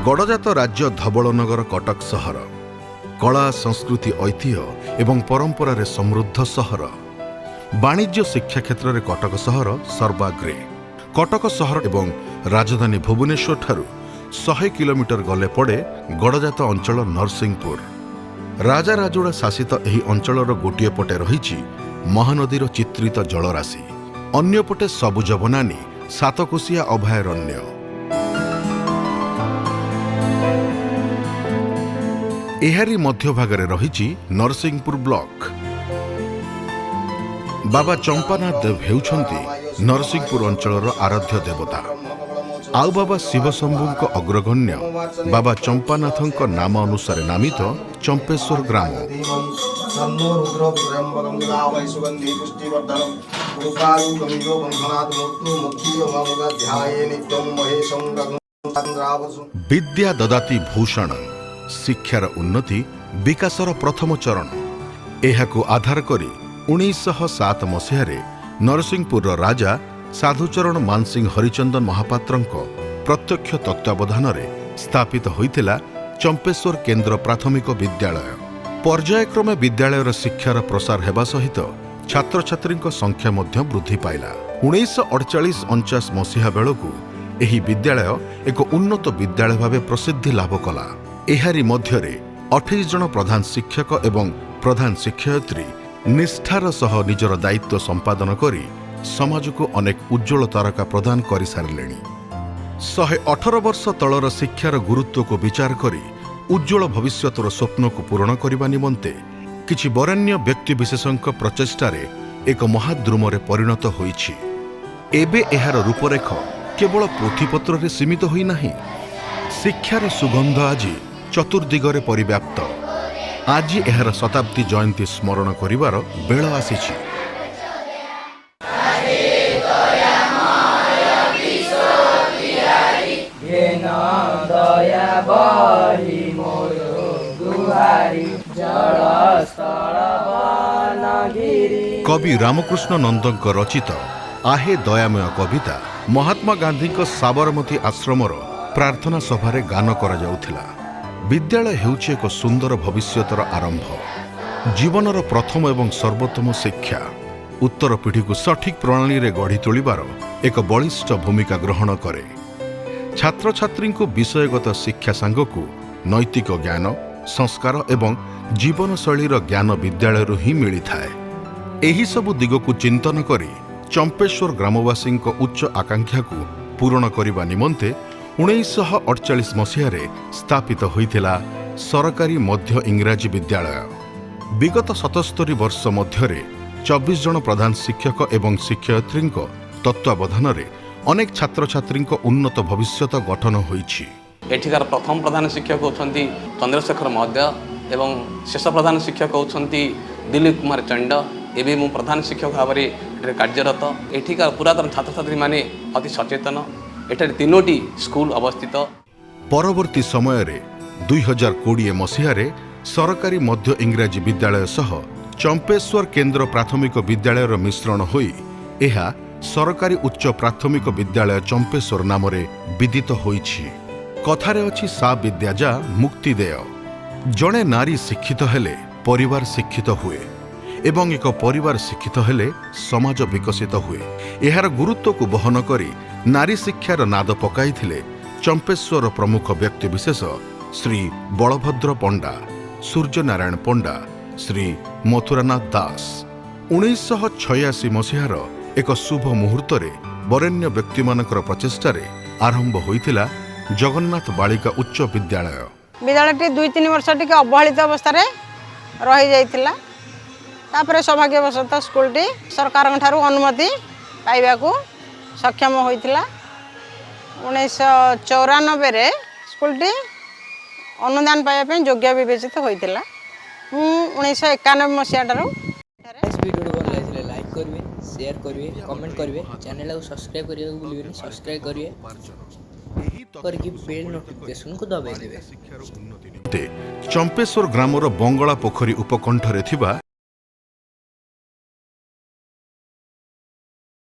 गड़जात राज्य धवलनगर कटक सहर कला संस्कृति ऐतिह्य एवं परंपरा रे समृद्ध सहर वाणिज्य शिक्षा क्षेत्र में कटक सहर सर्वाग्रे। कटक सहर एवं राजधानी भुवनेश्वर ठारू 100 किलोमीटर गले पड़े गड़जात अंचल नरसिंहपुर। राजा राजोड़ा शासित एही अंचलर गोटे पटे रही महानदीर चित्रित जलराशि, अन्यपटे सबुज बनानी सातकोशिया अभयारण्य। एहारी मध्य भागरे रही नरसिंहपुर ब्लॉक। बाबा चंपानाथ देव हेउछंती नरसिंहपुर अंचलर आराध्य देवता। आउ बाबा शिवशंभुଙ୍କ अग्रगण्य बाबा चंपानाथଙ୍କ नाम अनुसार नामित चंपेश्वर ग्राम। विद्या ददाति भूषण शिक्षार उन्नति विकासर प्रथम चरण। एहाकु आधार करी 1907 मसीहारे नरसिंहपुर राजा साधुचरण मानसिंह हरिचंदन महापात्रଙ୍କ प्रत्यक्ष तत्वावधान स्थापित होइतिला चंपेश्वर केन्द्र प्राथमिक विद्यालय। पर्यायक्रमे विद्यालयर शिक्षार प्रसार हेबा सहित छात्र छात्री संख्या मध्य वृद्धि पाइला। 1948-49 मसीहा बेलकु एही विद्यालय एक उन्नत विद्यालय भावे प्रसिद्धि लाभ कला। एहारी मध्यरे 28 जन प्रधान शिक्षक एवं प्रधान शिक्षयित्री निष्ठार सह निजर दायित्व संपादन करी समाज को अनेक उज्ज्वल तारका प्रदान कर सारे। 118 वर्ष तलर शिक्षार गुरुत्व को विचार करी उज्ज्वल भविष्यतर स्वप्न को पूरण करने निमंते किछि वरेण्य व्यक्ति विशेषଙ୍କ प्रचेष्टारे एक महाद्रुमरे परिणत होइछि। एबे एहार रूपरेख केवल पोथीपत्र रे सीमित होई नाही, शिक्षार सुगंध आज चतुर्दिगरे परिव्याप्त। आज एहार शताब्दी जयंती स्मरण करिवार बेळ आसीछि। कवि रामकृष्ण नंदଙ୍କ रचित आहे दयामय कविता महात्मा गांधी साबरमती आश्रमर प्रार्थना सभारे गान करा जाउथिला। विद्यालय हेउछि एक सुंदर भविष्यतर आरंभ। जीवनर प्रथम एवं सर्वोत्तम शिक्षा उत्तर पीढ़ी को सठिक प्रणाली रे गढ़ी तोलिबार एक बलिष्ठ भूमिका ग्रहण करे। छात्र छात्री को विषयगत शिक्षा सांगकु नैतिक ज्ञान संस्कार एवं जीवन शैलीर ज्ञान विद्यालय ही मिली थाए। एही सबु दिग को चिंतन करी चंपेश्वर ग्रामवासी उच्च आकांक्षा को पूरण करने निमंते 1948 मसीहारे स्थापित होइथिला सरकारी मध्य इंग्राजी विद्यालय। विगत 77 वर्ष मध्यरे 24 जन प्रधान शिक्षक एवं शिक्षयित्री तत्वावधान अनेक छात्र छात्री उन्नत भविष्यत गठन होइछि। एठिकार प्रथम प्रधान शिक्षक होती चंद्रशेखर महोदय एवं शेष प्रधान शिक्षक होती दिलीप कुमार चंड। एवं मु प्रधान शिक्षक भाव में कार्यरत। एठिकार पुरातन छात्र छात्री माने अति सचेतन। एठारे 3टी स्कूल अवस्थित। परवर्ती समय रे 2020 मसीहारे सरकारी मध्य इंग्राजी विद्यालय सह चंपेश्वर केन्द्र प्राथमिक विद्यालयर मिश्रण होई एहा सरकारी उच्च प्राथमिक विद्यालय चंपेश्वर नाम विदित होइछि। कथारे अछि सा विद्या जा मुक्ति देय। जड़े नारी शिक्षित हेले परिवार शिक्षित हुए एवं एक परिवार शिक्षित हेले समाज विकसित हुए। एहार गुरुत्व को बहन करी नारी शिक्षार नाद पकाइथिले चंपेश्वर प्रमुख व्यक्ति विशेष श्री बलभद्र पंडा, सूर्यनारायण पंडा, श्री मथुरानाथ दास। 1986 मसीहार एक शुभ मुहूर्त वरेण्य व्यक्ति मानकर प्रचेष्टारे आरंभ होइथिला जगन्नाथ बालिका उच्च विद्यालय। विद्यालयटी 2-3 वर्ष टिके अवहेलित अवस्था रही जाइथिला। तापरे सौभाग्यवशतः स्कूलटी सरकार ठारू अनुमति पाइबाकू सक्षम होइथिला। 1994 रे स्कूलटी अनुदान पाइबा ପାଇଁ योग्य विवेचित होइथिला। 1991 मसीहा ठारू वीडियो भल लागिले लाइक करिवे, शेयर करिवे, कमेंट करिवे, चैनल को सब्सक्राइब करिवे भूलिबेनी। सब्सक्राइब करिवे करके बेल नोटिफिकेशन को दबाइ देबे। चंपेश्वर ग्रामर बंगला पोखरी उपकंठरे थिबा